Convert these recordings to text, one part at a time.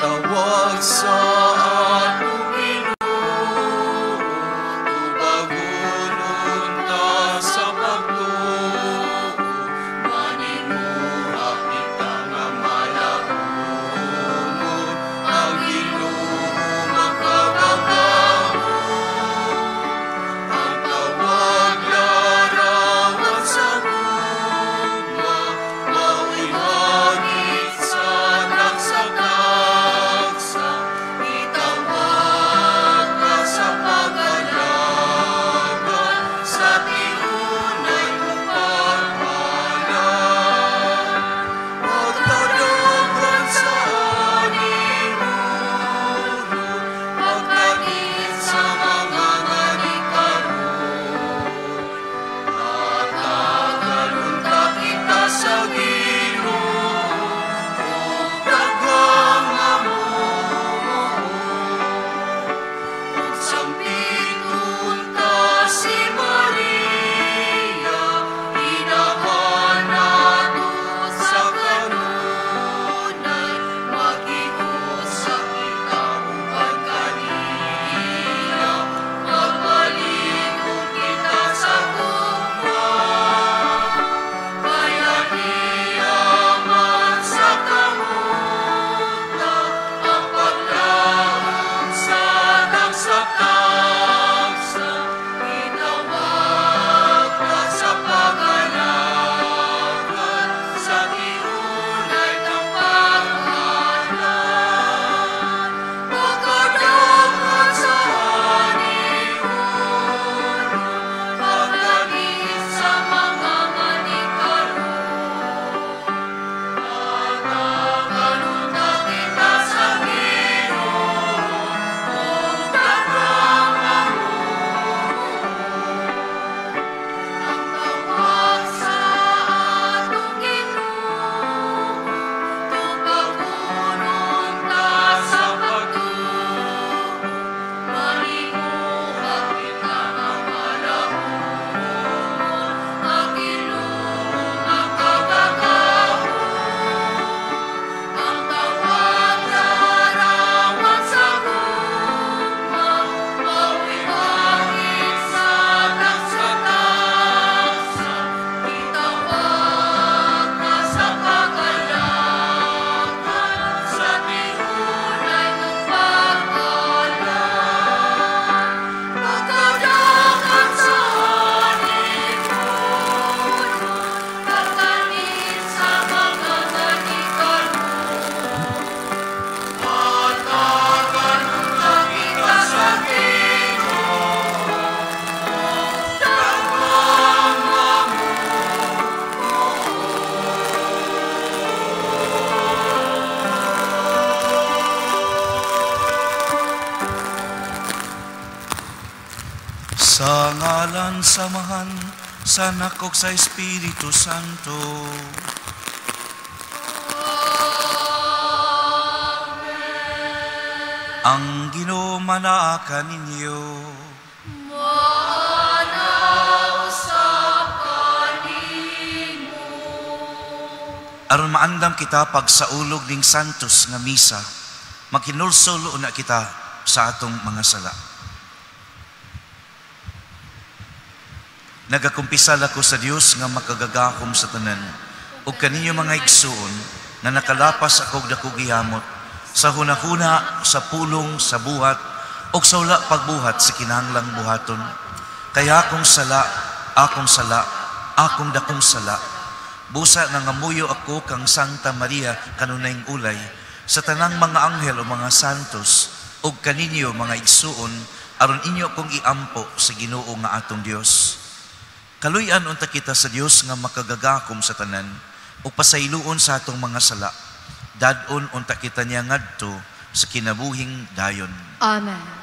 tawag sa atong Ginoo, tubagulon ta sa pagtuo, manimuha kita nga malahumon, ang Ginoo makabagahon. Ang tawag larawan sa gugma, mao'y hagit sa dagsa-dagsa, itawag ka sa pag-alagan, sa tinunay mong paghalan. Magkadaghan sa animuno, magkanit sa mga nganikaroon. Natagalon ka kita sa Ginoo, ug daghang mamumuo. Ug sampiton ta si Maria, hinahanapon sa kanunay, makiusa kita uban kaniya, magpalikod kita sa gugma. Kaya niya man sa kamuta, ang paglahom sa dagsa-dagsa, itawag ka sa pag-alagan, sa tinunay ng paghalan. Magkadaghan sa animuno, magkanit sa mga nganikaroon. Natagalon ka kita sa Ginoo, ug daghang mamumuo. Ang tawag sa atong Ginoo, tubagulon ta sa pagtuo, manimuha kita nga malahumon, ang Ginoo makabagahon. Ang tawag larawan sa gugma, mao'y hagit sa dagsa-dagsa, itawag ka sa pag-alagan, sa tinunay ng paghalan. Magkadaghan sa animuno, magkanit sa mga nganikaroon. Natagalon ka kita sa Ginoo, ug daghang sa ngalan samahan sa Anak ug sa Espiritu Santo. Ang Ginoo manaa ninyo. Aron maandam kita pagsaulog ning santos nga misa, makinulsol una kita sa atong mga sala. Nagakumpisal ako sa Dios nga makagagahom sa tanan, ug kaninyo mga igsuon nga nakalapas akog dako gihamot sa hunahuna, sa pulong, sa buhat, ug sa wala pagbuhat sa kinahanglang buhaton. Kaya akong sala, akong dakong sala. Busa nangamuyo ako kang Santa Maria kanunayng ulay, sa tanang mga anghel o mga santos, ug kaninyo mga igsuon, aron inyo kong iampo sa Ginoo nga atong Dios. Kaluyan unta kita sa Dios nga makagagakom sa tanan, ug pasayloon sa atong mga sala. Dadon unta kita niya ngadto sa kinabuhing dayon. Amen.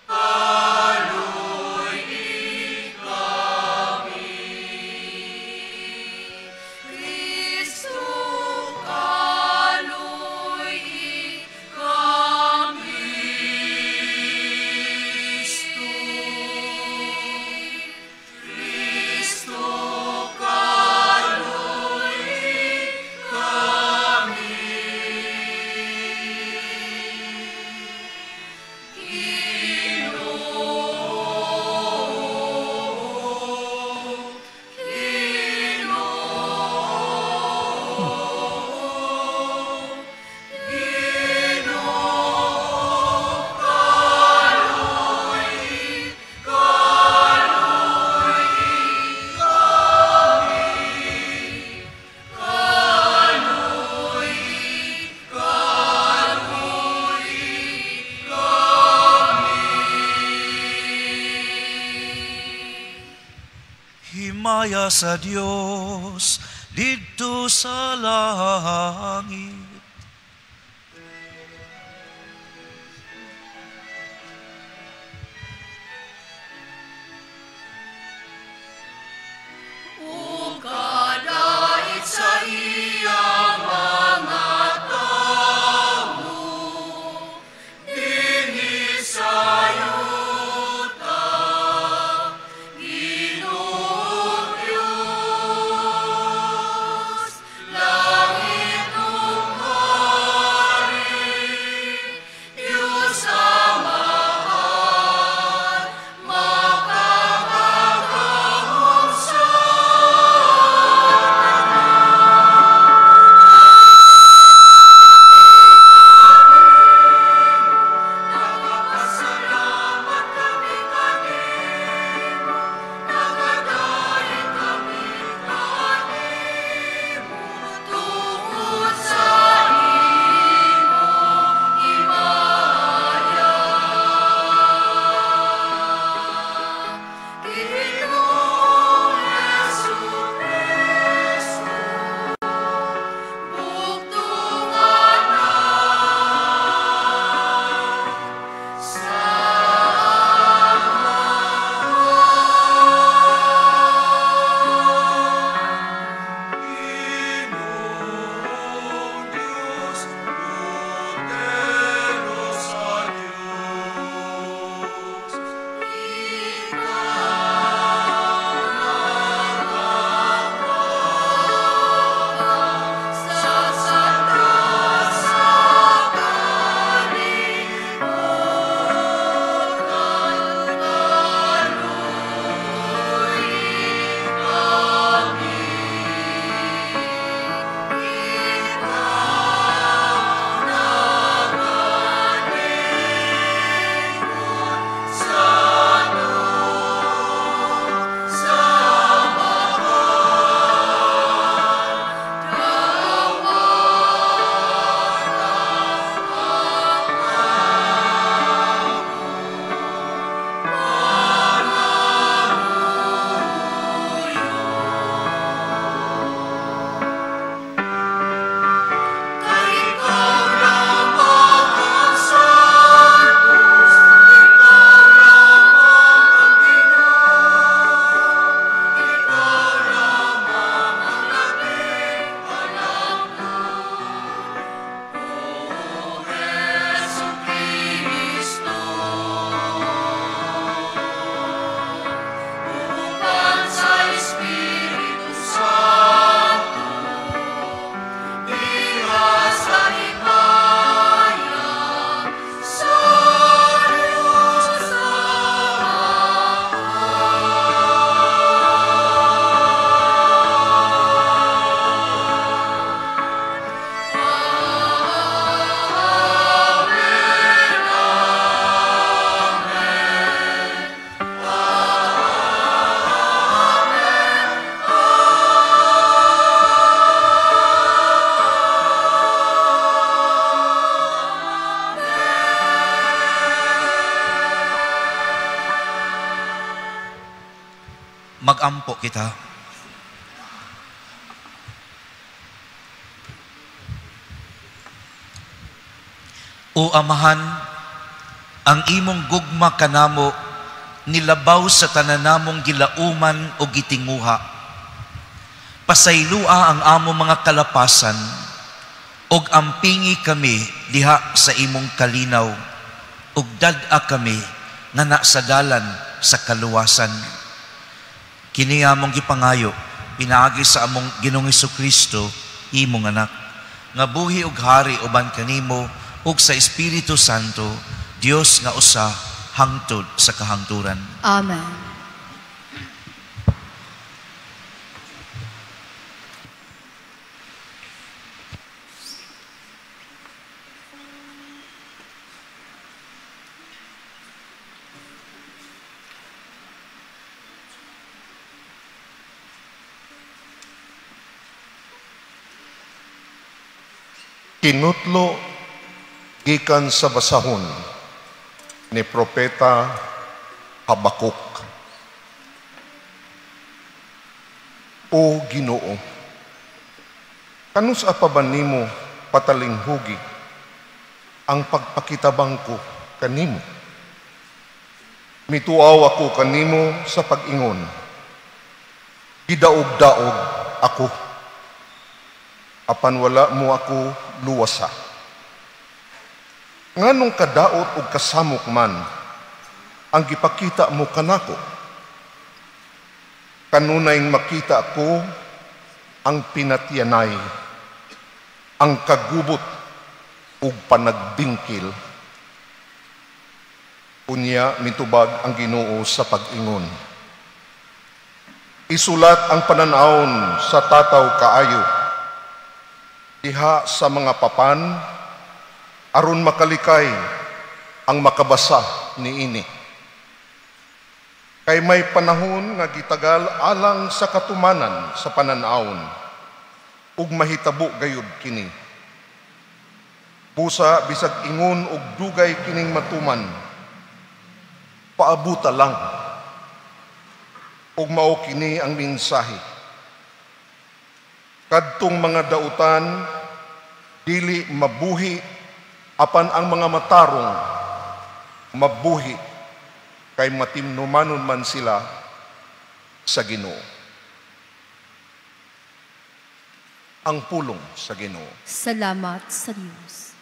Haloy di kami Himaya sa Dios didto sa langit. Mag-ampo kita. O Amahan, ang imong gugma kanamo nilabaw sa tananamong gilauman o gitinguha. Pasaylua ang among mga kalapasan og ampingi kami diha sa imong kalinaw ug dad-a kami nga nasadalan sa kaluwasan. Kini among gipangayo pinaagi sa among Ginoong Hesukristo imong anak nga buhi ug hari uban kanimo ug sa Espiritu Santo Dios nga usa hangtod sa kahangturan. Amen. Kinutlo gikan sa basahon ni Propeta Habakuk. O Ginoo, kanus pa ba nimo patalinghugi ang pagpakitabang ko kanimo? Mituaw ako kanimo sa pag-ingon, gidaog-daog ako, apan wala mo ako luwasa. Nganong kadaot o kasamok man ang gipakita mo kanako? Kanunayng makita ko ang pinatyanay, ang kagubot ug panagbingkil. Unya mitubag ang Ginoo sa pag-ingon. Isulat ang pananawon sa tataw kaayo, diha sa mga papan, aron makalikay ang makabasa niini. Kay may panahon nga gitagal alang sa katumanan sa pananawon, ug mahitabo gayud kini. Busa bisag ingon ug dugay kining matuman, paabuta lang, ug mao kini ang mensahe. Kadtong mga dautan, dili mabuhi, apan ang mga matarong mabuhi, kay matimnumanon man sila sa Ginoo. Ang pulong sa Ginoo. Salamat sa Diyos.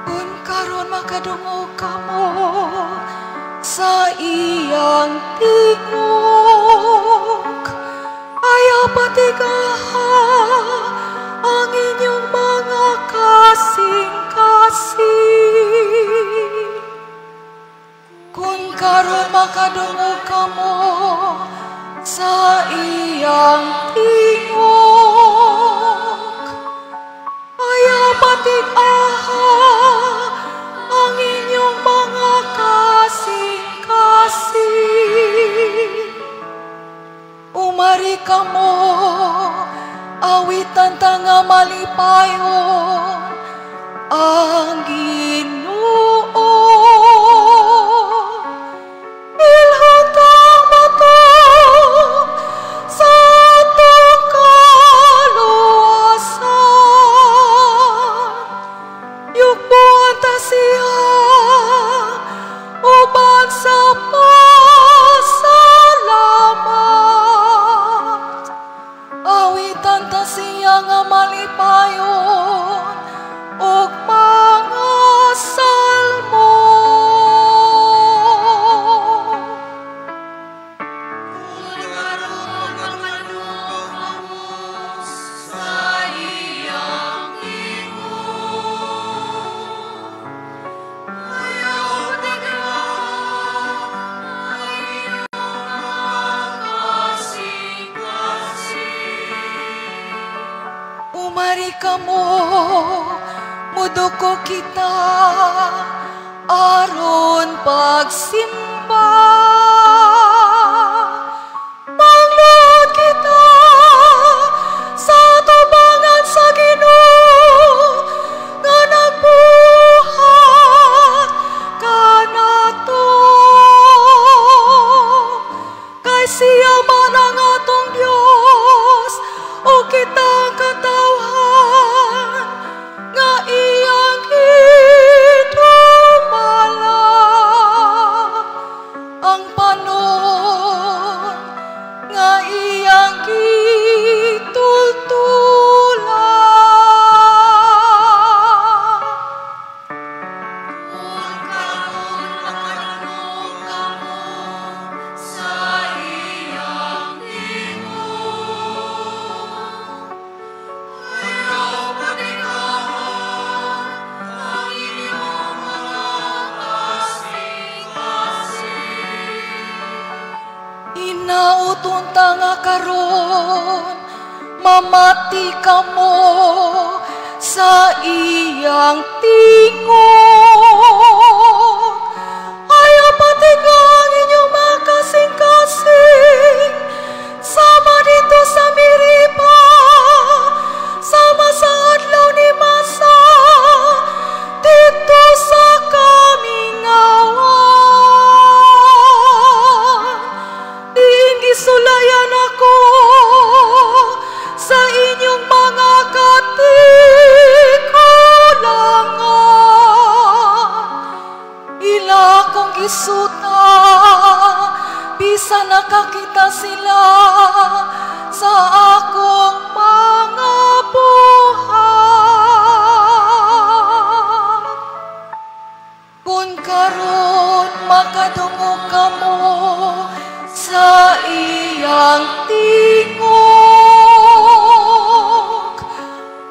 Kung karon makadungog kamo sa iyang tingog, ayaw patigaha ang inyong mga kasing-kasing. Kung karon makadungog kamo sa iyang tingog, ayaw patigaha ang inyong mga kasing-kasing. Umari kamo, awitan tanga malipayon ang Ginoo. Ilhon tang bato sa atong kaluwasan, yugbuan ta siya uban sa pasalamat. Awitan ta siya nga malipayon ug mga salmo. Umari kamo, muduko kita aron pagsimba. Manglod kita sa tubangan sa Ginoo nga nagbuhat kanato. Kay siya man ang atong Dios o kitang katawhan nga iyang hinumala. Ang panon nga iyang gitultula. Kung karon makadungog kamo sa iyang tingog, ayaw patigahan ang inyong mga kasing-kasing. Inauton ta nga karon, mamati kamo sa iyang tingog. Ayaw patigang inyong mga kasing-kasing, sama dito isulayan ako sa inyong mga katikulangan. Ila kong gisuta, bisa nakakita sila sa akong mga buhat. Kung karon makadungog kamo sa iyang tingog,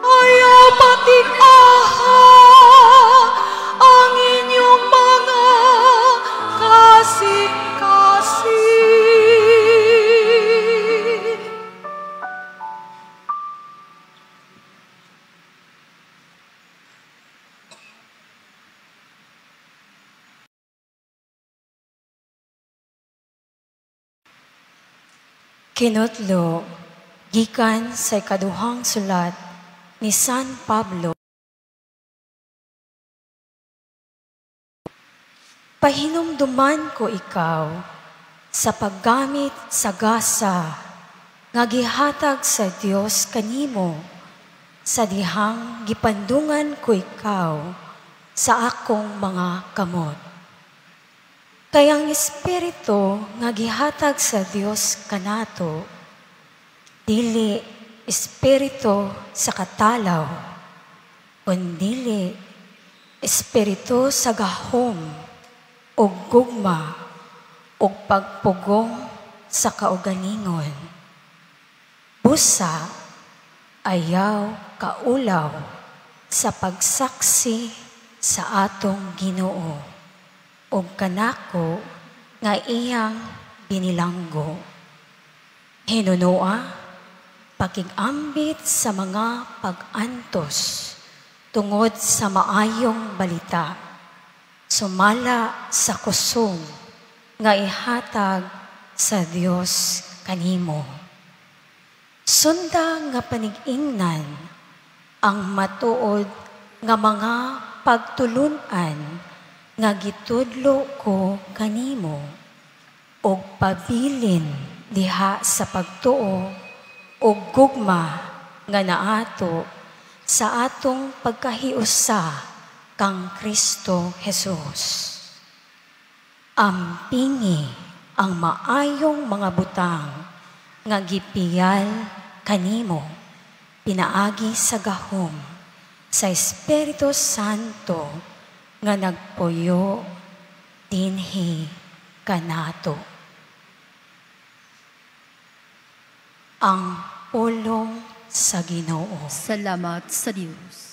ayaw patig-aha ang inyong mga kasing-kasing. Kinutlo, gikan sa ikaduhang sulat ni San Pablo. Pahinumduman ko ikaw sa paggamit sa gasa nga gihatag sa Dios kanimo sa dihang gipandungan ko ikaw sa akong mga kamot. Kaya ang Espiritu nga gihatag sa Dios kanato, dili Espiritu sa katalaw, kundi Espiritu sa gahom, o gugma, o pagpugong sa kaugalingon. Busa, ayaw, kaulaw, sa pagsaksi sa atong Ginoo o kanako nga iyang binilanggo. Hinunoa, pakigambit sa mga pag-antos tungod sa maayong balita, sumala sa kusog nga ihatag sa Dios kanimo. Sunda nga panig-ingnan ang matuod nga mga pagtulunan nga gitudlo ko kanimo og pabilin diha sa pagtuo og gugma nga naato sa atong pagkahiusa kang Kristo Jesus. Ampingi ang maayong mga butang nga gipiyal kanimo pinaagi sa gahom sa Espiritu Santo nga nagpuyo dinhi kanato. Ang pulong sa Ginoo. Salamat sa Diyos.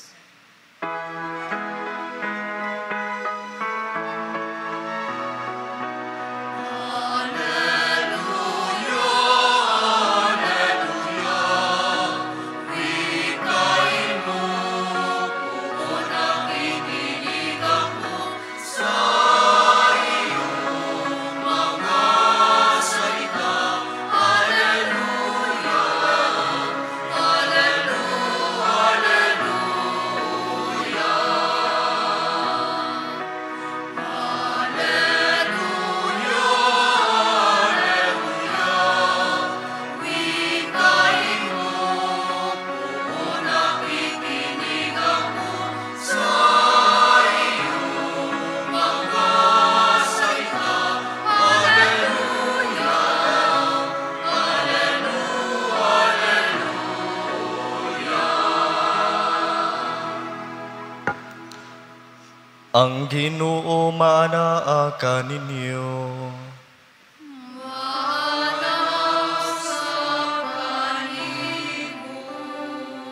Ang Ginoo manaa kaninyo.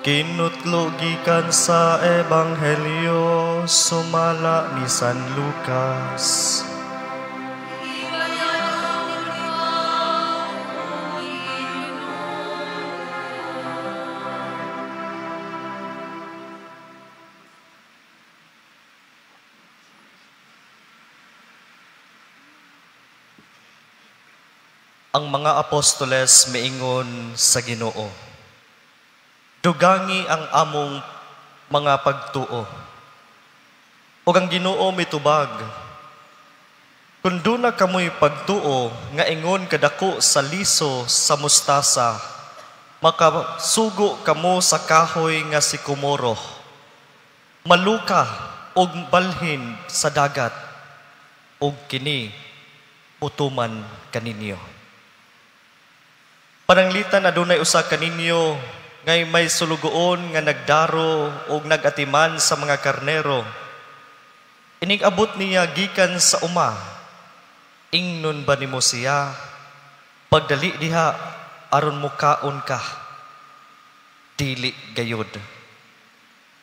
Kinutlo gikan sa Ebanghelyo sumala ni San Lucas. Ang mga apostoles miingon sa Ginoo, dugangi ang among mga pagtuo. O ang Ginoo mitubag, Kung duna kamoy pagtuo nga ingon kadako sa liso sa mustasa, makasugo kamo sa kahoy nga si kumoro. Maluka og balhin sa dagat, og kini utuman kaninyo. Pananglitan adunay usa kaninyo ngay may sulugoon nga nagdaro og nagatiman sa mga karnero. Ining abot niya gikan sa uma. Ingnon ba nimo siya? Pagdali diha aron mukaon ka. Dili gayud.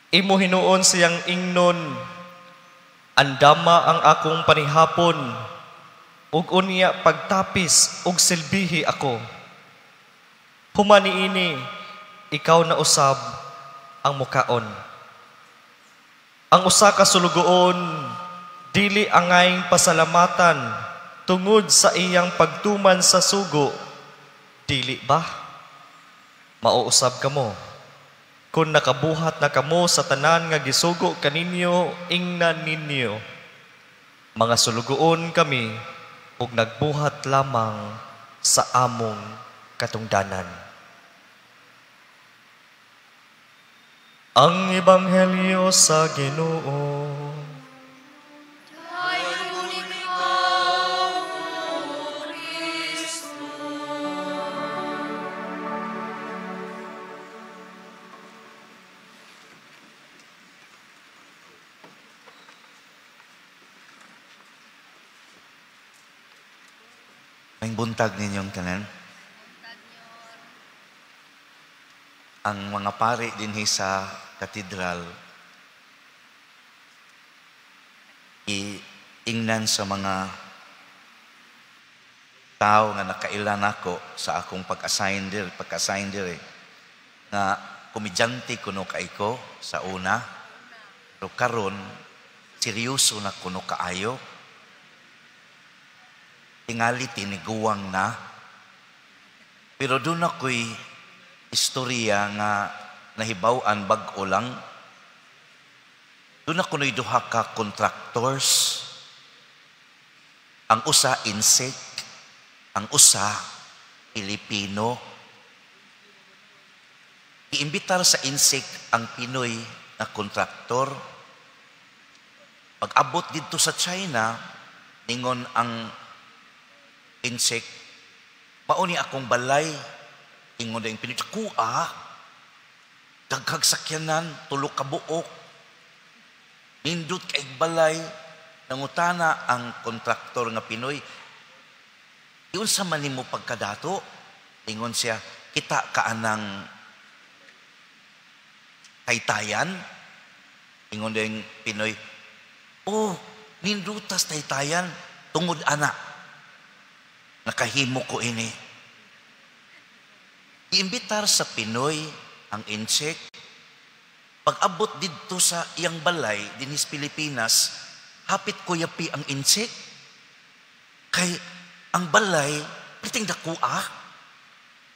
Imo hinuon siyang ingnon, andama ang akong panihapon, ug unya pagtapis ug silbihi ako. Humani ini, ikaw na usab ang mukaon. Ang usa ka sulugoon, dili angayng pasalamatan, tungod sa iyang pagtuman sa sugo, dili ba? Mauusab kamo. Kung nakabuhat na kamo sa tanan nga gisugo kaninyo, ingnan ninyo. Mga sulugoon kami, ug nagbuhat lamang sa among katungdanan. Ang Ebanghelyo sa Ginoo. May buntag ninyong tanan. Ang mga pari dinhi sa katedral iingnan sa mga tao nga nakailan ako sa akong pag-assign dire nga komedyante kuno kaiko sa una, pero karon seryoso na kuno kaayo. Tingali tiniguwang na. Pero doon ako'y istorya nga nahibaw-an bag-o lang. Doon ako na'y duha ka contractors. Ang usa insek, ang usa Pilipino. Iimbitar sa insek ang Pinoy na kontraktor. Pag-abot dito sa China, ningon ang insek, mauni akong balay, ingon na yung Pinoy, kuha, daghag sakyanan, tulok ka buok, nindot kaig balay, nangutana ang kontraktor nga Pinoy, iyon sa man mo pagkadato, ingon siya, kita ka anang taytayan, ingon na yung Pinoy, oh, nindutas taytayan, tungod anak, nakahimo ko ini. Iimbitar sa Pinoy ang insek. Pag-abot dito sa iyang balay, dinis Pilipinas, hapit ko yapi ang insek. Kay ang balay, piting dakua.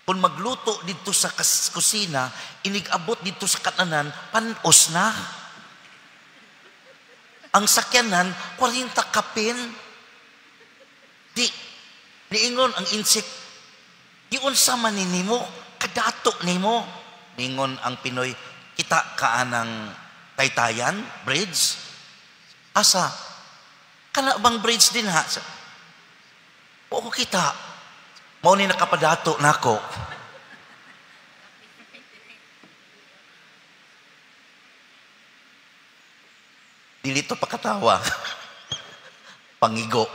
Kung magluto dito sa kusina, inigabot dito sa katanan, panos na. Ang sakyanan, 40 kapin. Niingon ang insek, iyon sa maninimo, kadato nimo. Niingon ang Pinoy, kita kaanang taytayan, bridge? Asa? Kana bang bridge din ha? Oo kita. Mao ni nakapadato nako. Dili to pakatawa. Pangigo.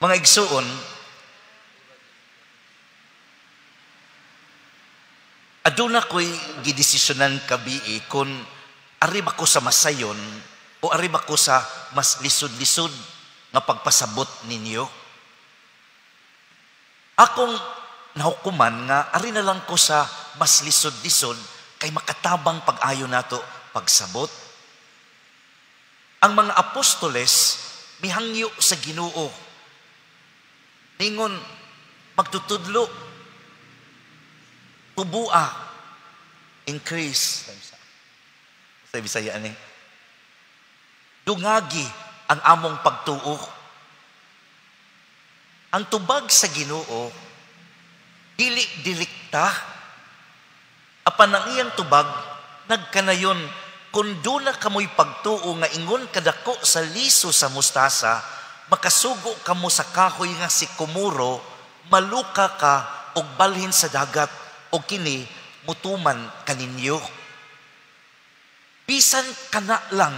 Mga igsuon, aduna ko'y gidesisyonan kabii kung ari ba ko sa masayon o ari ba ko sa mas lisod-lisod nga pagpasabot ninyo. Akong nahukuman nga ari na lang ko sa mas lisod-lisod kay makatabang pag-ayo nato pagsabot. Ang mga apostoles mihangyo sa Ginoo. Ningon, magtutudlo, tubua, increase. Sa Bisaya ni. Dungagi ang among pagtuo. Ang tubag sa Ginoo dili dilikta, apan ang iyang tubag nagkanayon kun duna kamoy pagtuo nga ingon kadako sa liso sa mustasa, makasugo kamo sa kahoy nga si kumuro, maluka ka og balhin sa dagat o kini mutuman kaninyo. Bisan kana lang,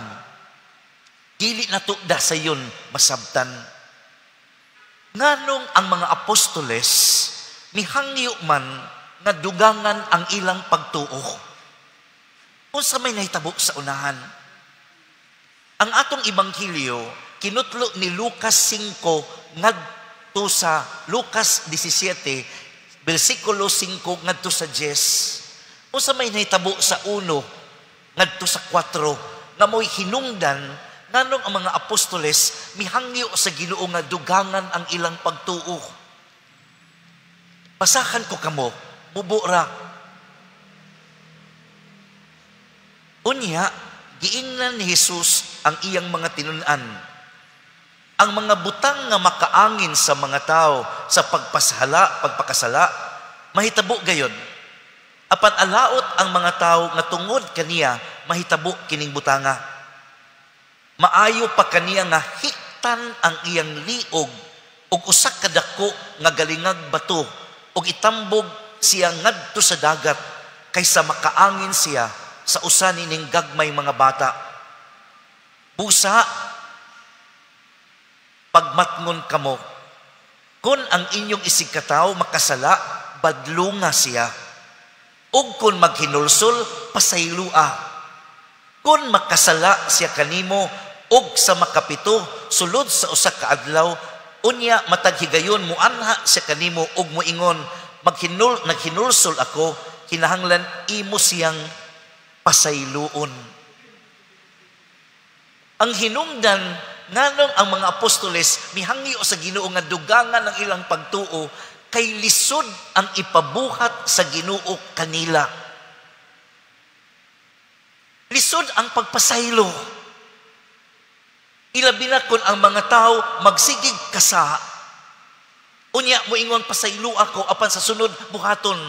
dili natuda sa yun masabtan. Nganong ang mga apostoles mihangyo man nga dugangan ang ilang pagtuo. Unsa may nahitabo sa unahan? Ang atong ebanghelyo kinutlo ni Lucas 5 ngadto sa Lucas 17 bersikulo 5 ngadto sa 10. Unsa may nahitabo sa 1 ngadto sa 4 nga mo'y hinungdan nganong ang mga apostoles mihangyo sa Ginoo nga dugangan ang ilang pagtuo. Basahan ko kamo, bubura. Unya, giingnan ni Jesus ang iyang mga tinunan. Ang mga butang nga makaangin sa mga tao sa pagpakasala, mahitabo gayon. Apan alaot ang mga tao nga tungod kaniya, mahitabo kining butanga. Maayo pa kaniya nga hiktan ang iyang liog ug usa ka dako nga galingag bato ug itambog siya ngadto sa dagat kaysa makaangin siya sa usa nining gagmay mga bata. Busa, pagmatngon kamo, kun ang inyong isigkataw makasala, badlunga siya. Ug kun maghinulsol, pasaylua. Kun makasala siya kanimo, ug sa makapito, sulod sa usa ka adlaw, unya mataghigayon mo anha siya kanimo, ug moingon, naghinulsol ako, kinahanglan imo siyang pasayloon. Ang hinungdan nganong ang mga apostoles mihangyo sa Ginoo nga dugangan ang ilang pagtuo kay lisod ang ipabuhat sa Ginoo kanila. Lisod ang pagpasaylo. Ilabi na kun ang mga tao magsigig kasa. Unya mo ingon pasaylo ako apan sa sunod buhaton.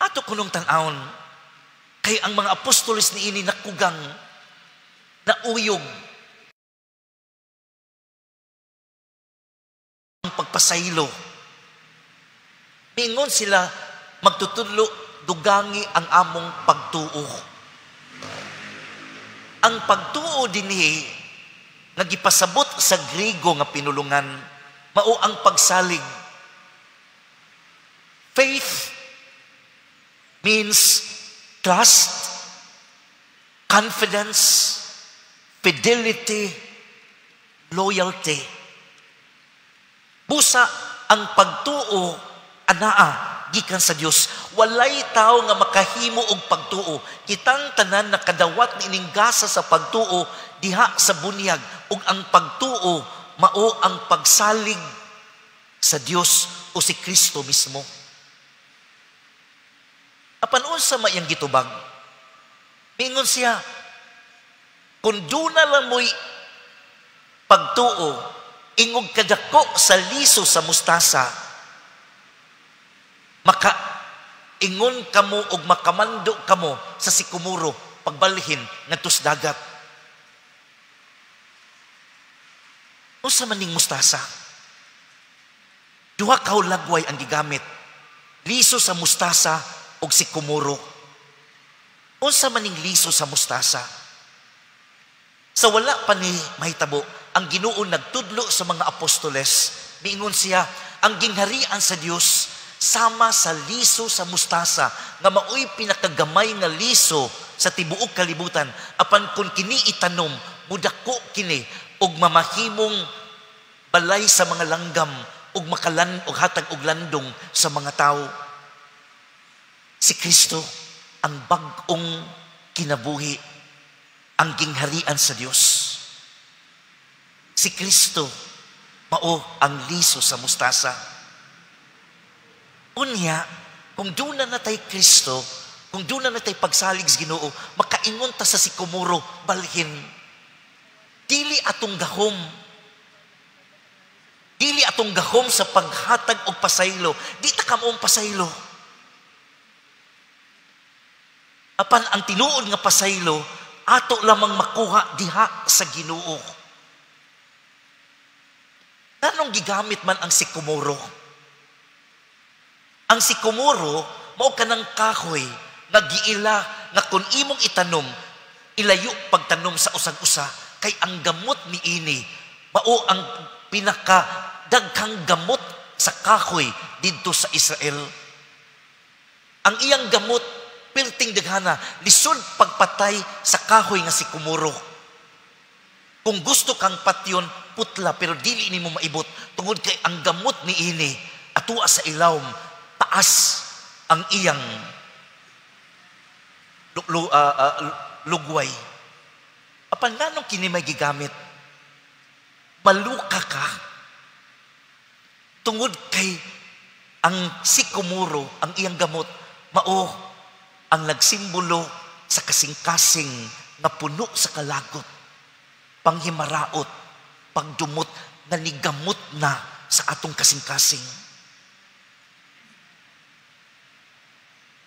Ato kunong tan-aon, kay ang mga apostoles ni ini nakugang, nauyog, ang pagpasaylo. Mingon sila, magtutudlo, dugangi ang among pagtuo. Ang pagtuo dinhi, nagipasabot sa Griego nga pinulungan, mao ang pagsalig. Faith means trust, confidence, fidelity, loyalty. Busa ang pagtuo anaa gikan sa Dios. Walay tao nga makahimo og pagtuo. Kitang tanan nakadawat nining gasa sa pagtuo diha sa bunyag, ug ang pagtuo mao ang pagsalig sa Dios o si Kristo mismo. Apan unsa mayang gitubag? Mingon siya, kung duna lang mo'y pagtuo, ingog kadako sa liso sa mustasa, ingon kamo og makamando kamo sa sikumuro, pagbalhin ngadto sa dagat. Unsa man ning mustasa? Duha ka lagway ang gigamit. Liso sa mustasa og sikumuro. Unsa man ning liso sa mustasa? Sa wala pa ni mahitabo, ang Ginoo nagtudlo sa mga apostoles. Miingon siya, ang gingharian sa Dios sama sa liso sa mustasa nga maoy pinakagamay nga liso sa tibuok kalibutan. Apan kun kini itanom, mudako kini og mamahimong balay sa mga langgam ug og hatag og landong sa mga tao. Si Kristo ang bag-ong kinabuhi, ang gingharian sa Dios. Si Kristo mao ang liso sa mustasa. Unya, kung doon na natay Kristo, kung doon na natay pagsalig sa Ginoo, makaingon ta sa sikomoro, balhin. Dili atong gahom. Dili atong gahom sa paghatag og pasaylo. Di ta kamoong pasaylo. Apan ang tinuod nga pasaylo, ato lamang makuha diha sa Ginoo. Nanong gigamit man ang sikomoro? Ang sikomoro, mao kanang kahoy nga giila nga kung imong itanom, ilayo pagtanom sa usag-usa, kay ang gamot ni ini, mao ang pinakadaghang gamot sa kahoy didto sa Israel. Ang iyang gamot, pilting daghana, lisod pagpatay sa kahoy nga sikomoro. Kung gusto kang patyon, putla, pero dili nimo maibot. Tungod kay ang gamot ni ini, atua sa ilawom, taas ang iyang lugway. Apan nanong kini may gigamit? Maluka ka. Tungod kay ang sikomoro, ang iyang gamot, mao ang nagsimbolo sa kasing-kasing na puno sa kalagot, panghimaraot, pagdumot na nigamot na sa atong kasing-kasing.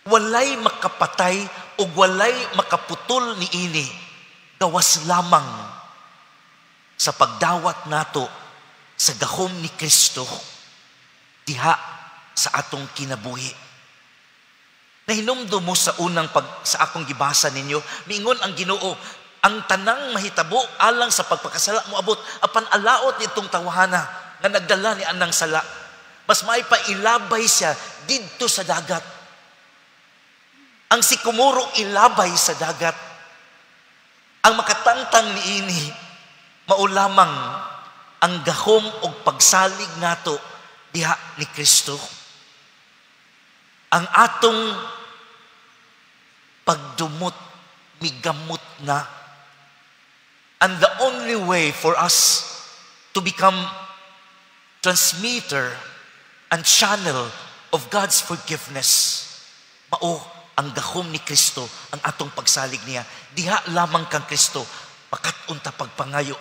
Walay makapatay o walay makaputol ni ini, gawas lamang sa pagdawat nato sa gahom ni Kristo diha sa atong kinabuhi. Nahinumdo mo sa unang sa akong gibasa ninyo, miingon ang Ginoo, ang tanang mahitabo alang sa pagpakasala mo abot, apan alaot nitong tawhana nga nagdala ni anang sala. Mas may pa ilabay siya didto sa dagat. Ang sikomoro ilabay sa dagat. Ang makatangtang ni ini, maulamang ang gahom o pagsalig nato diha ni Kristo. Ang atong pagdumot, migamot na. And the only way for us to become transmitter and channel of God's forgiveness, mao ang gahom ni Kristo, ang atong pagsalig niya. Diha lamang kang Kristo, pagkatunta pagpangayo,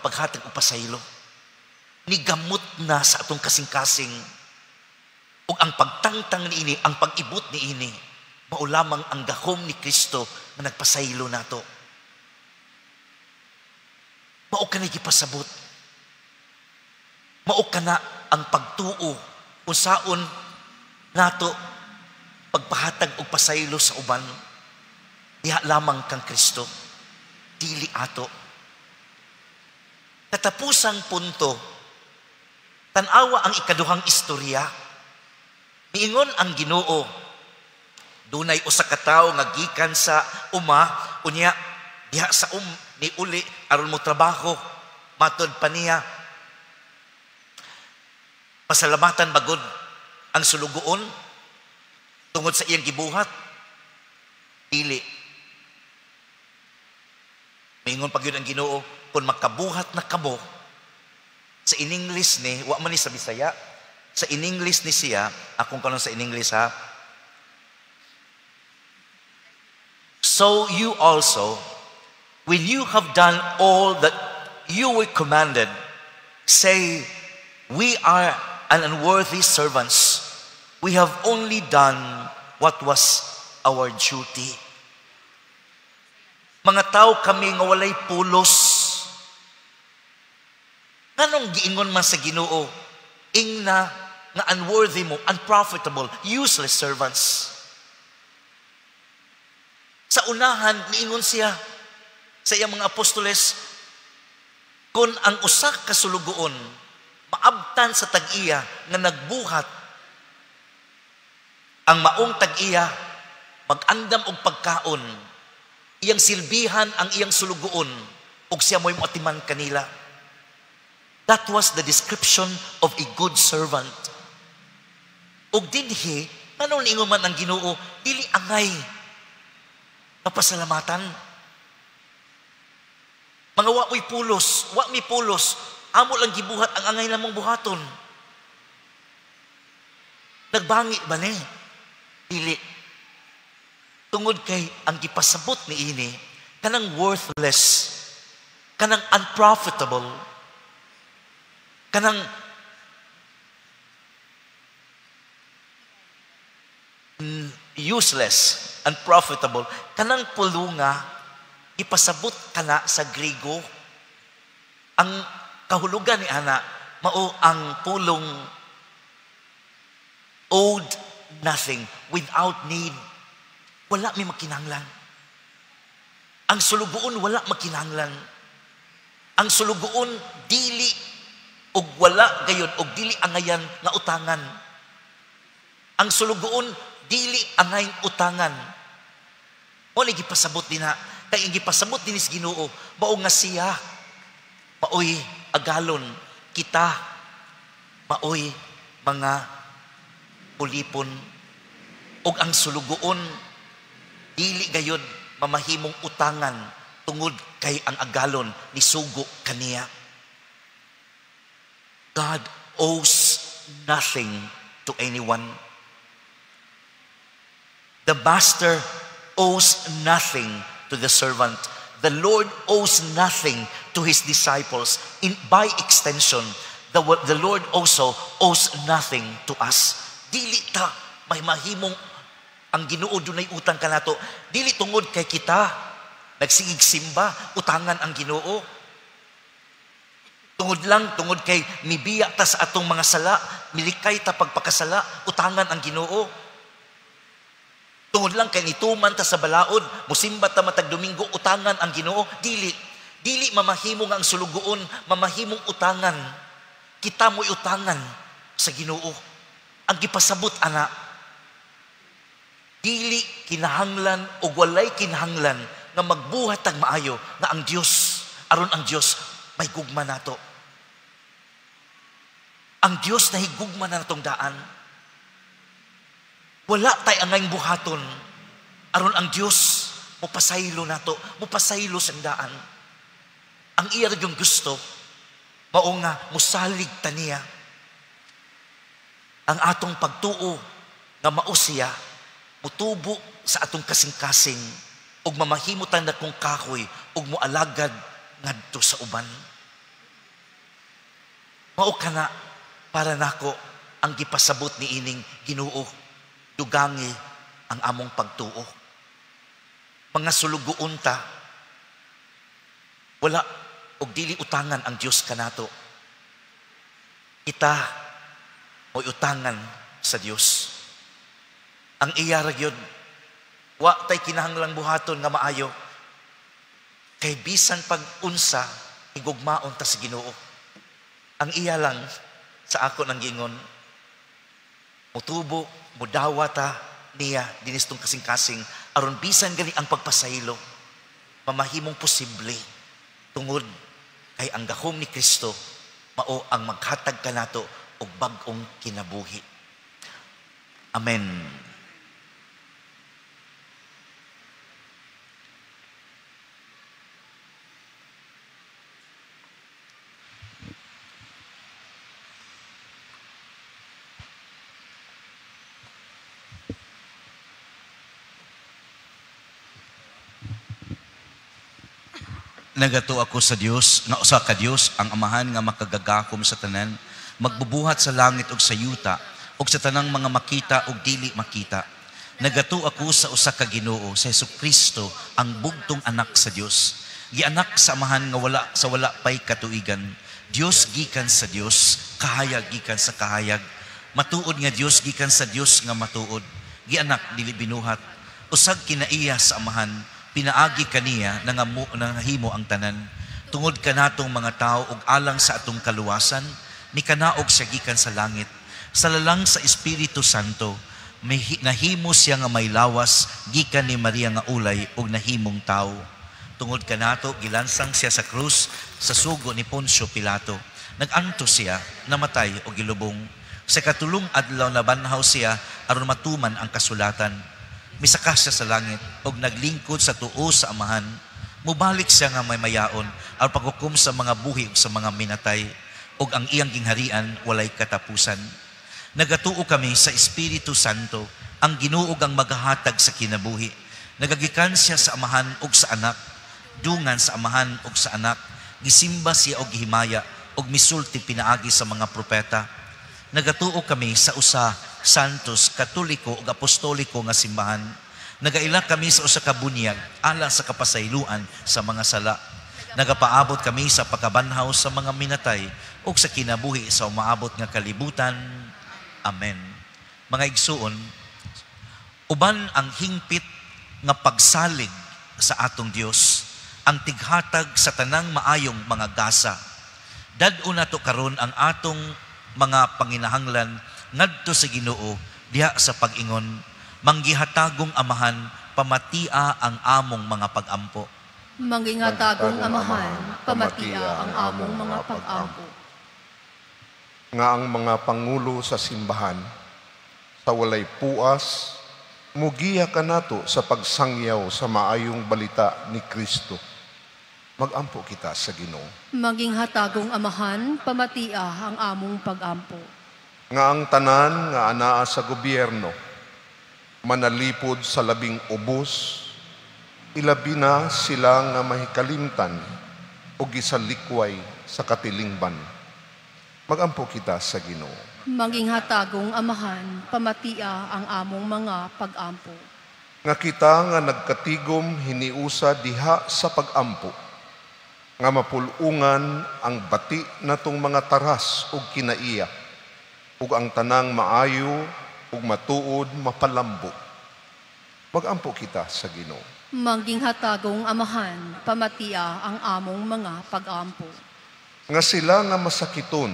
paghatag o pasaylo. Nigamot na sa atong kasing-kasing. O ang pagtangtang ni ini, ang pag-ibot ni ini, mao lamang ang gahom ni Kristo na nagpasaylo nato. Mao ka na gipasabot. Mao ka na ang pagtuo, unsaon nato pagpahatag og pasaylo sa uban. Diha lamang kang Kristo, dili ato. Katapusang punto, tanawa ang ikaduhang istorya. Miingon ang Ginoo, dunay usa ka tawo nga gikan sa uma, unya diha sa ni uli aron mo trabaho, matod pa niya. Pasalamatan bagod ang sulugoon tungod sa iyang gibuhat. Dili. Miingon pag yun ang Ginoo, kung makabuhat na kamo, sa in-English ni, wa man ni sa Bisaya, sa in-English ni siya, akong kanon sa in-English ha, so you also, when you have done all that you were commanded, say, we are an unworthy servants. We have only done what was our duty. Mga tao kami nga walay pulos. Nganong giingon man sa Ginoo, ingna nga unworthy mo, unprofitable, useless servants. Sa unahan, niingon siya sa iyang mga apostoles, kung ang usa ka sulugoon maabtan sa tag-iya nga nagbuhat, ang maong tag-iya mag-andam og pagkaon, iyang silbihan ang iyang sulugoon ug siya mo'y moatiman kanila. That was the description of a good servant. Ug dinhi, nanong niingon man ang Ginoo, dili angay pasalamatan. Mga wa mi pulos, amo lang gibuhat ang angay namong buhaton. Nagbangi ba ni? Dili. Tungod kay ang gipasabot ni ini, kanang worthless, kanang unprofitable, kanang useless, unprofitable, kanang pulunga, ipasabot kana sa Griego. Ang kahulugan ni ana, mao ang pulong owed nothing, without need. Wala may makinahanglan. Ang sulugoon wala makinahanglan. Ang sulugoon dili og wala gayon og dili angayan nga utangan. Ang sulugoon dili angay utangan. Mo ni gipasabot dinha, kay gipasabot dinis Ginoo, mao nga siya maoy agalon kita, maoy mga pulipon, og ang sulugoon dili gayud mamahimong utangan tungod kay ang agalon ni sugo kaniya. God owes nothing to anyone. The master owes nothing to the servant. The Lord owes nothing to his disciples. By extension, the Lord also owes nothing to us. Dili ta may mahimong ang Ginoo dunay utang kanato. Dili tungod kay kita nagsigig simba, utangan ang Ginoo. Tungod kay mibiya ta sa atong mga sala, milikay ta pagpakasala, utangan ang Ginoo. Tungod lang kay nituman ta sa balaod, musimba ta matag Domingo, utangan ang Ginoo. Dili mamahimong ang sulugoon, mamahimong utangan. Kita mo'y utangan sa Ginoo. Ang gipasabot ana, dili kinahanglan o walay kinahanglan nga magbuhat tag maayo nga ang Dios, aron ang Dios may gugma nato. Ang Dios na higugma na natong daan. Wala tay angay buhaton aron ang Dios mupasaylo nato, mupasaylo sa daan. Ang iya yung gusto mao nga musalig taniya ang atong pagtuo nga mao siya mutubo sa atong kasing-kasing ug mamahimutan na kong kahoy ug moalagad ngadto sa uban. Mao kana para nako ang gipasabot ni ining Ginoo, dugangi ang among pagtuo. Mga sulugoon ta, wala og dili utangan ang Dios kanato. Kita mo'y utangan sa Dios. Ang iya ra gyud wa tay kinahanglang buhaton nga maayo kay bisan pag-unsa higugmaon ta sa Ginoo. Ang iya lang sa ako nang gingon, mutubo, mudawa ta niya dinis tong kasing-kasing aron bisan gali ang pagpasaylo mamahimong posible tungod kay ang gahom ni Kristo mao ang maghatag kanato og bag-ong kinabuhi. Amen. Nagato ako sa Dios, nga usa ka Dios ang amahan nga makagagakom sa tanan, magbubuhat sa langit ug sa yuta, ug sa tanang mga makita ug dili makita. Nagato ako sa usa ka Ginoo, sa Hesukristo, ang bugtong anak sa Dios. Gianak sa amahan nga wala pay katuigan. Dios gikan sa Dios, kahayag gikan sa kahayag. Matuod nga Dios gikan sa Dios nga matuod. Gianak dili binuhat. Usag kinaiya sa amahan, pinaagi kaniya nangahimo ang tanan. Tungod kanatong mga tao ug alang sa atong kaluwasan, ni kanaog siya gikan sa langit. Sa lalang sa Espiritu Santo, nahimo siya nga may lawas gikan ni Maria nga ulay ug nahimong tao. Tungod kanato gilansang siya sa krus sa sugo ni Poncio Pilato. Naganto siya, namatay o gilubong. Sa katulong adlaw nabanhaw siya aron matuman ang kasulatan. Misaka siya sa langit ug naglingkod sa tuo sa amahan. Mubalik siya nga may mayaon, ang paghukom sa mga buhi ug sa mga minatay, ug ang iyang gingharian walay katapusan. Nagatuo kami sa Espiritu Santo, ang Ginoo ang maghahatag sa kinabuhi. Nagagikan siya sa Amahan ug sa Anak, dungan sa Amahan ug sa Anak, gisimba siya og gihimaya, ug misulti pinaagi sa mga propeta. Nagatuo kami sa usa, santos, katoliko ug apostoliko nga simbahan. Nagaila kami sa usa ka bunyag alang sa kapasayloan sa mga sala. Nagapaabot kami sa pagkabanhaw sa mga minatay ug sa kinabuhi sa umaabot nga kalibutan. Amen. Mga igsuon, uban ang hingpit nga pagsalig sa atong Dios, ang tighatag sa tanang maayong mga gasa. Dad-o nato karon ang atong mga panginahanglan ngadto sa Ginoo diha sa pag-ingon. Manggihatagong Amahan, pamatia ang among mga pag-ampo. Mangingatagong Amahan, pamatia ang among mga pag-ampo. Nga ang mga pangulo sa simbahan, sa walay puas, mugiya ka nato sa pagsangyaw sa maayong balita ni Kristo. Mag-ampo kita sa Ginoo. Manginghatagong Amahan, pamatia ang among pag-ampo. Nga ang tanan nga anaa sa gobyerno, manalipod sa labing ubos, ilabi na sila nga mahikalimtan o gisalikway sa katilingban. Magampo kita sa Ginoo. Manginghatagong Amahan, pamatia ang among mga pag-ampo. Nga kita nga nagkatigom hiniusa diha sa pag-ampo, nga mapulungan ang bati natong mga taras ug kinaiya, ug ang tanang maayo ug matuod mapalambo. Mag-ampo kita sa Ginoo. Manginghatagong Amahan, pamatia ang among mga pag-ampo. Nga sila nga masakiton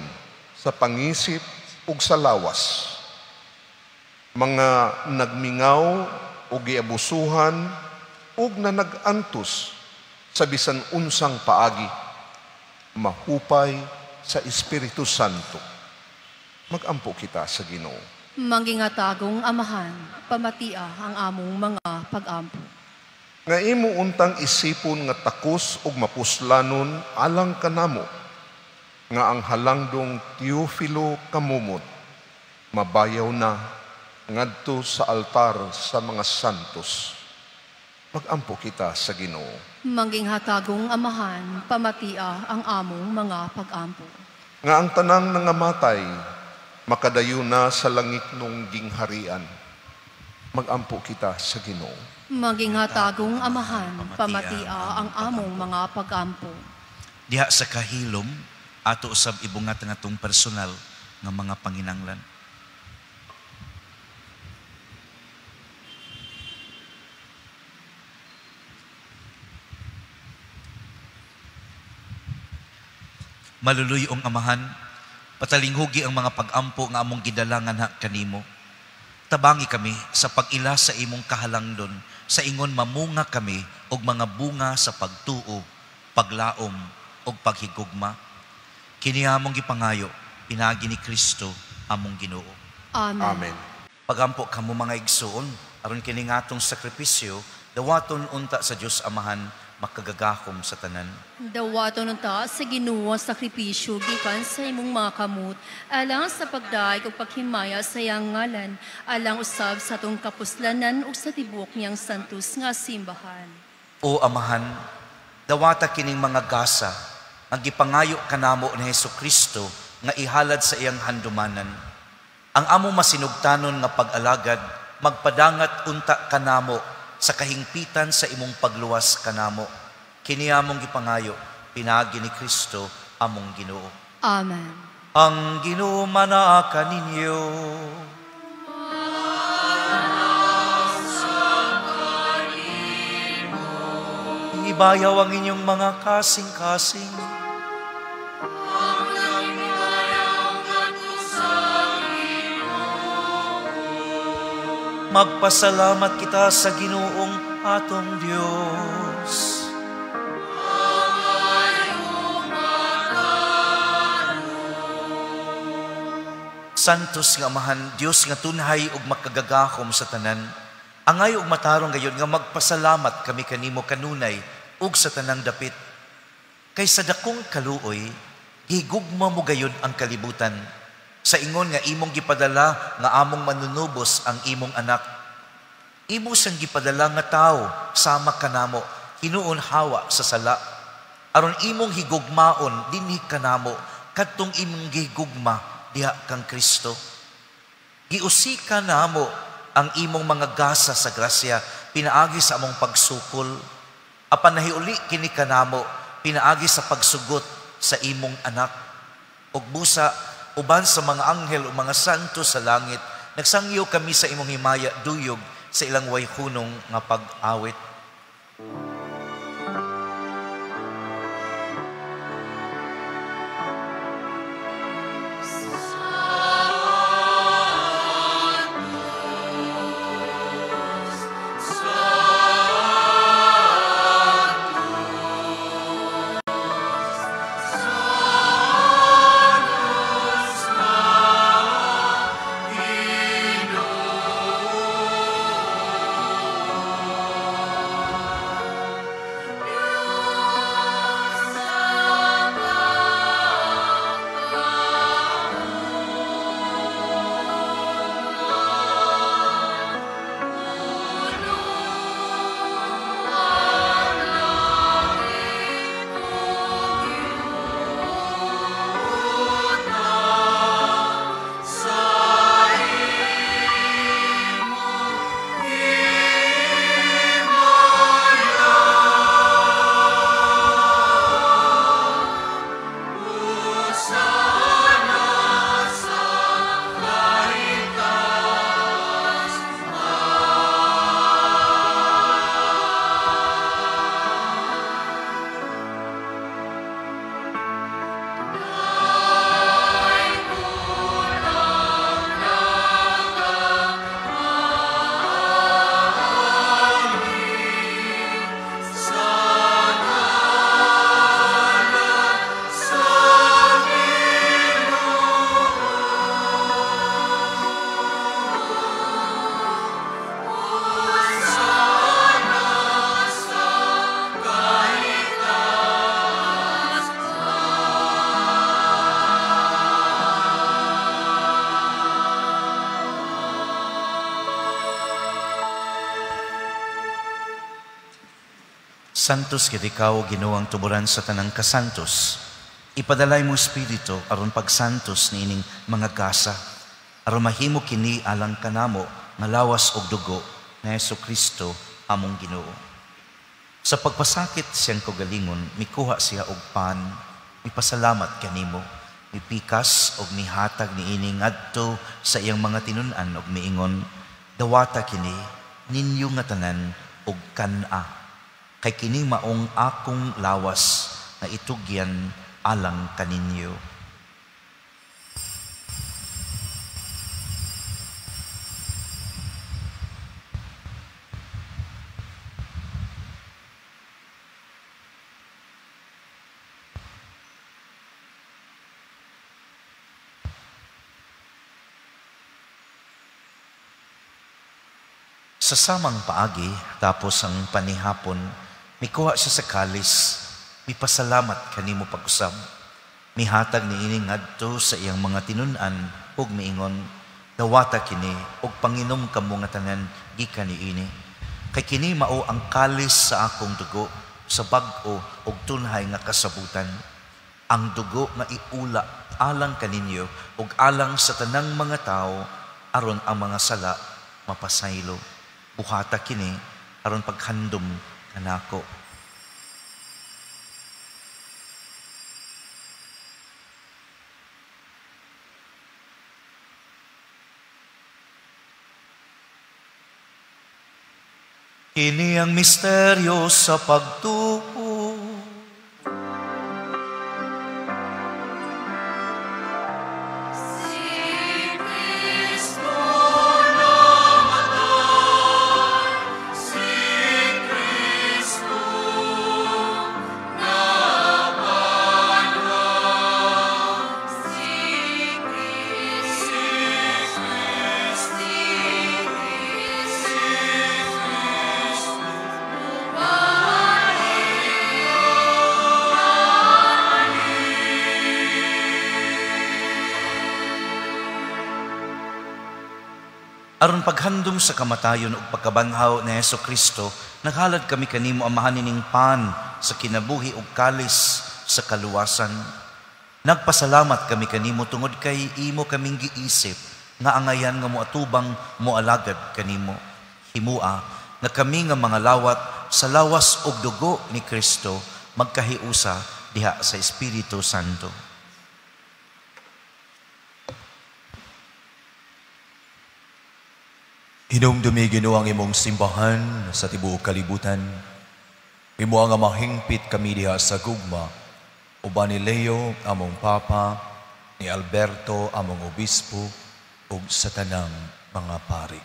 sa pangisip ug sa lawas, mga nagmingaw ug giabusuhan ug na nag-antos sa bisan unsang paagi, mahupay sa Espiritu Santo. Mag-ampo kita sa Ginoo. Manginghatagong Amahan, pamatia ang among mga pag-ampo. Nga imo untang isipon nga takos ug mapuslanon alang kanamo, nga ang halangdong Teofilo kamumot, mabayaw na ngadto sa altar sa mga santos. Mag-ampo kita sa Ginoo. Manginghatagong Amahan, pamatia ang among mga pag-ampo. Nga ang tanang nangamatay, makadayo na sa langit nung gingharian. Mag-ampo kita sa Ginoo. Manginghatagong Amahan, pamatia ang among mga pag-ampo. Diha sa kahilom, ato usab ibungat nga atong personal nga mga panginanglan. Maluluyong Amahan, patalinghugi ang mga pag-ampo nga among gidalangan ha kanimo. Tabangi kami sa pag-ila sa imong kahalangdon, sa ingon mamunga kami og mga bunga sa pagtuo, paglaom og paghigugma. Kini among gipangayo, pinagi ni Kristo among Ginoo. Amen. Amen. Pagampo kamo mga igsoon, aron kini ngatong sakripisyo, dawaton unta sa Dios Amahan, makagagahom sa tanan. Dawaton unta sa Ginoo ang sakripisyo gikan sa imong mga kamot, alang sa pagdaig ug paghimaya sa iyang ngalan, alang usab sa atong kapuslanan ug sa tibok niyang santos nga simbahan. O Amahan, dawata kining mga gasa ang gipangayo kanamo ni Hesukristo nga ihalad sa iyang handumanan. Ang among masinugtanon nga pag-alagad magpadangat unta kanamo sa kahingpitan sa imong pagluwas kanamo. Kini among gipangayo, pinagi ni Kristo among Ginoo. Amen. Ang Ginoo manaa kaninyo. Ibayaw ang inyong mga kasing-kasing. Magpasalamat kita sa Ginoong atong Dios. Santos nga Amahan, Dios nga tunhay ug makagagahom sa tanan. Angay ug matarong gayon nga magpasalamat kami kanimo kanunay ug sa tanang dapit. Kay sa dakong kaluoy, higugma mo gayud ang kalibutan. Sa ingon nga imong gipadala nga among manunubos ang imong anak. Imo siyang gipadala nga tao sama kanamo, hinuon hawa sa sala. Aron imong higugmaon dinhi kanamo kadtong imong gihigugma diha kang Kristo. Giusika namo ang imong mga gasa sa grasya pinaagi sa among pagsukol. Apan nahiuli kini kanamo pinaagi sa pagsugot sa imong anak. Ug busa uban sa mga anghel o mga santo sa langit, nagsangyo kami sa imong himaya duyog sa ilang wayhunong nga pag-awit. Santos ket ikaw, Ginoong tuburan sa tanang kasantos. Ipadalay mo Espiritu aron pagsantos niining mga gasa, aron mahimo kini alang kanamo nga lawas og dugo na Jesucristo among Ginoo. Sa pagpasakit siyang kagalingon, mikuha siya og pan, mipasalamat kanimo, mipikas og mihatag niini ngadto sa iyang mga tinun-an og miingon, dawata kini ninyo nga tanan og kan-a. Kay kini maong akong lawas na itugyan alang kaninyo. Sa samang paagi, tapos ang panihapon, mikuha siya sa kalis, mipasalamat kanimo pag-usab. Mihatag niini ngadto sa iyang mga tinun-an ug miingon, dawata kini ug panginom kamo nga tanan gikan niini. Kay kini mao ang kalis sa akong dugo sa bag-o ug tunhay nga kasabutan. Ang dugo nga iula alang kaninyo ug alang sa tanang mga tao aron ang mga sala mapasaylo. Buhata kini aron paghandom kanako. Kini ang misteryo sa pagtuo. aron paghandom sa kamatayon ug pagkabanhaw ni Hesus Kristo, naghalad kami kanimo amahan ning pan sa kinabuhi ug kalis sa kaluwasan. Nagpasalamat kami kanimo tungod kay imo kaming giisip nga angayan nga moatubang moalagad kanimo. Himua nga kami nga mga lawat sa lawas ug dugo ni Kristo magkahiusa diha sa Espiritu Santo. Hinumdumi Ginoo ang imong simbahan sa tibuok kalibutan. Imo nga mahingpit kami diha sa gugma, uban ni Leo among Papa, ni Alberto among Obispo, ug sa tanang mga pari.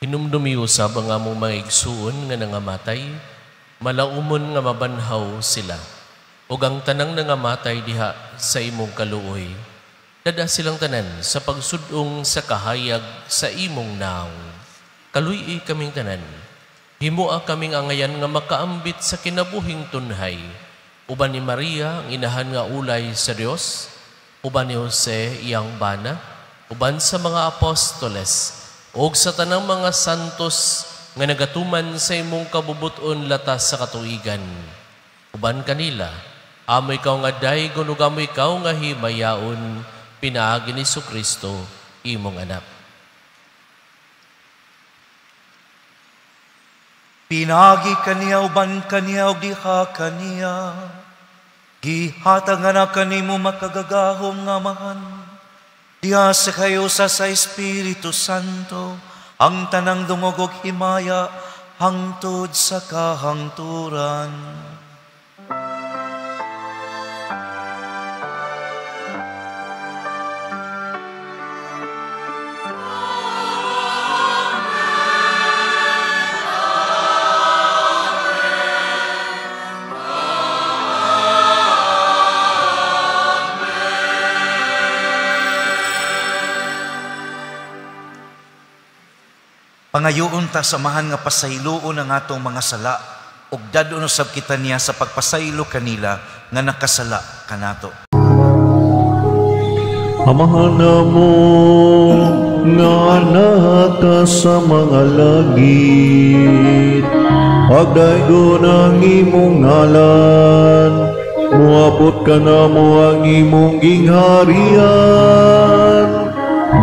Hinumdumi usab ang among mga igsuon nga nangamatay, malaumon nga mabanhaw sila, ug ang tanang nangamatay diha sa imong kaluoy. Dada silang tanan sa pagsudong sa kahayag sa imong naong. Kaluy kaming tanan. Himua kaming angayan nga makaambit sa kinabuhing tunhay. Uban ni Maria, ang inahan nga ulay sa Dios. Uban ni Jose, iyang bana. Uban sa mga apostoles. O sa tanang mga santos nga nagatuman sa imong kabubuton latas sa katuigan. Uban kanila, amo ikaw nga daygon ug amo ikaw nga himayaon, pinaagi ni Kristo, imong anak. Pinagi kaniya uban kaniya ug diha kaniya. Gihatag na kanimo makagagahom nga amahan. Diha sa kayo sa Espiritu Santo, ang tanang dumugog himaya hangtod sa kahangturan. Pangayoon ta samahan nga pasayloon ang atong mga sala ug dadon usab kita niya sa pagpasaylo kanila nga nakasala kanato. Amahan mo nga anak sa mga langit, pagdaygon ang imong ngalan, muabot ka na mo ang imong gingharian.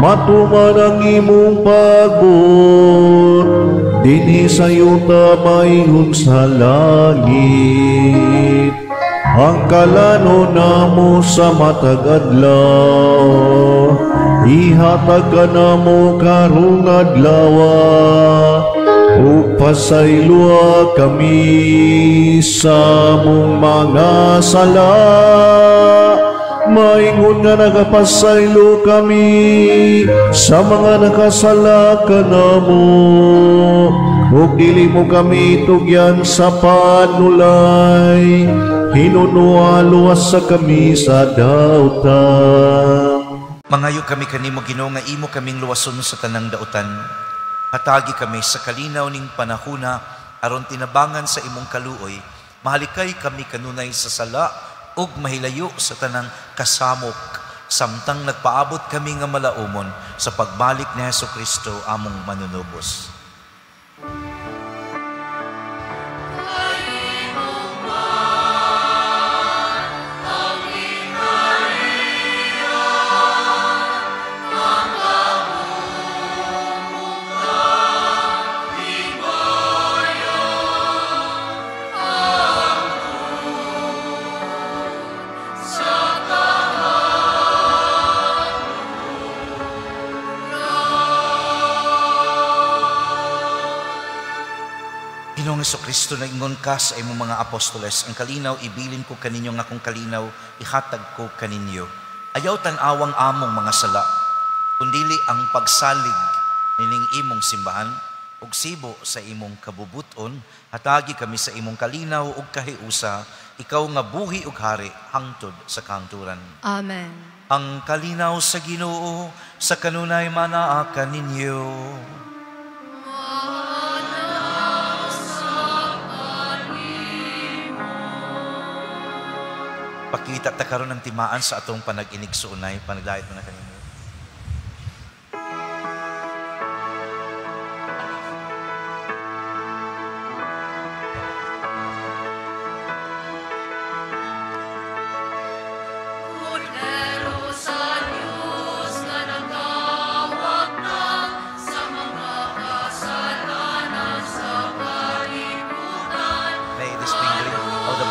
Matuman ang imong pagbot, dinhi sa yuta maingon sa langit. Ang kalano namo sa matag adlaw, ihatag ka namo karong adlawa, ug pasaylua kami sa mong mga sala. Maingon nga nagapasaylo kami sa mga nakasala kanamo, ug dili mo kami tugyan sa panulay, hinunualuwas sa kami sa dautan. Mangayo kami kanimo Ginoo nga imo kaming luwason sa tanang dautan. Hatagi kami sa kalinaw ning panahuna aron tinabangan sa imong kaluoy. Mahalikay kami kanunay sa sala ug mahilayo sa tanang kasamok, samtang nagpaabot kami nga malaumon sa pagbalik ni Hesus Kristo among manunubos. Ginoong Jesucristo, naingon ka sa imong mga apostoles, ang kalinaw ibilin ko kaninyo nga kung kalinaw ihatag ko kaninyo. Ayaw tan-awang among mga sala, kundili ang pagsalig nining imong simbahan ug sibo sa imong kabubuton. Hatagi kami sa imong kalinaw ug kahiusa, ikaw nga buhi ug hari hangtod sa kahangturan. Amen. Ang kalinaw sa Ginoo sa kanunay manaa kaninyo. Pakita ta karon ng timaan sa atong panag-inig suunay, panagdayat mo na kanimo.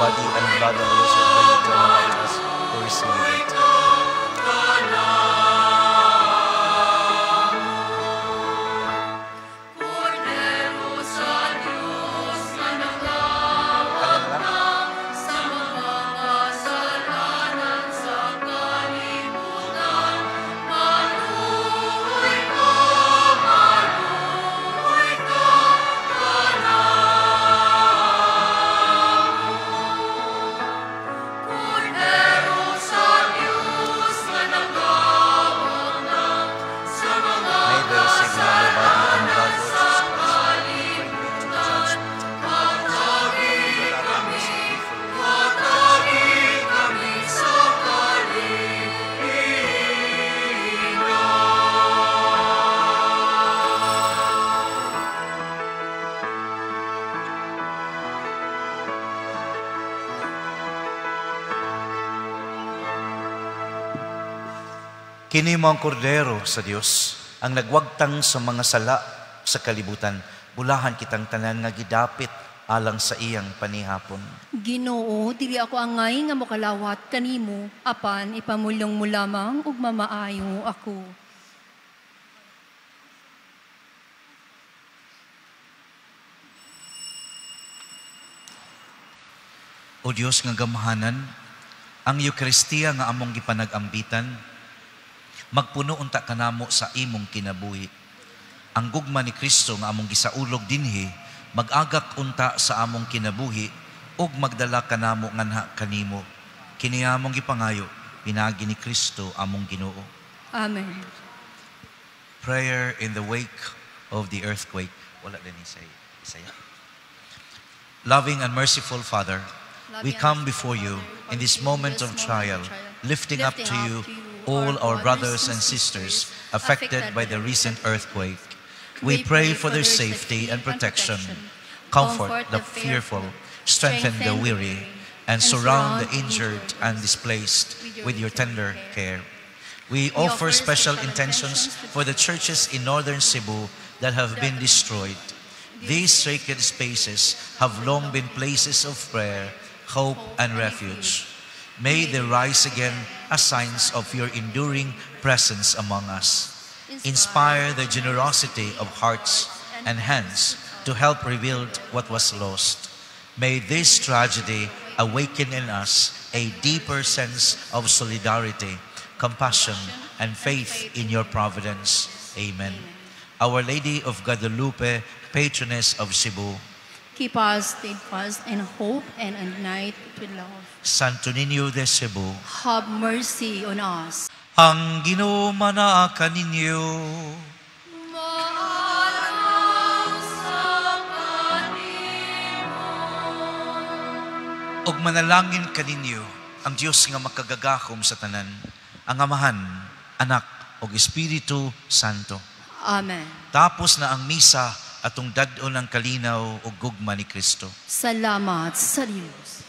Body and blood of the Lord bring eternal life to us who receive it. Kini mo ang kordero sa Dios, ang nagwagtang sa mga sala sa kalibutan. Bulahan kitang tanan nga gidapit alang sa iyang panihapon. Ginoo, dili ako angay nga mokalawat kanimo, apan ipamulong mo lamang ug mamaayo ako. O Dios nga gamahanan, ang Eukaristiya nga among gipanag-ambitan, magpuno unta kanamo sa imong kinabuhi. Ang gugma ni Kristo nga among gisaulog dinhi, mag-agak unta sa among kinabuhi, ug magdala kanamo nganha kanimo. Kini among gipangayo, pinagi ni Kristo among Ginoo. Amen. Prayer in the wake of the earthquake. Wala din Isaya. Loving and merciful Father, we come before you in this moment of trial, lifting up to you all our brothers and sisters affected by the recent earthquake. We pray for their safety and protection. Comfort the fearful, strengthen the weary, and surround the injured and displaced with your tender care. We offer special intentions for the churches in northern Cebu that have been destroyed. These sacred spaces have long been places of prayer, hope, and refuge. May they rise again as signs of your enduring presence among us. Inspire the generosity of hearts and hands to help rebuild what was lost. May this tragedy awaken in us a deeper sense of solidarity, compassion, and faith in your providence. Amen. Our Lady of Guadalupe, patroness of Cebu, keep us steadfast in hope and unite with love. Santo Niño de Cebu, have mercy on us. Ang Ginoo manaa ninyo. Og manalangin kaninyo ang Dios nga makagagahom sa tanan, ang Amahan, Anak, og Espiritu Santo. Amen. Tapos na ang misa atong dad-on ng kalinaw ug gugma ni Kristo. Salamat sa Dios.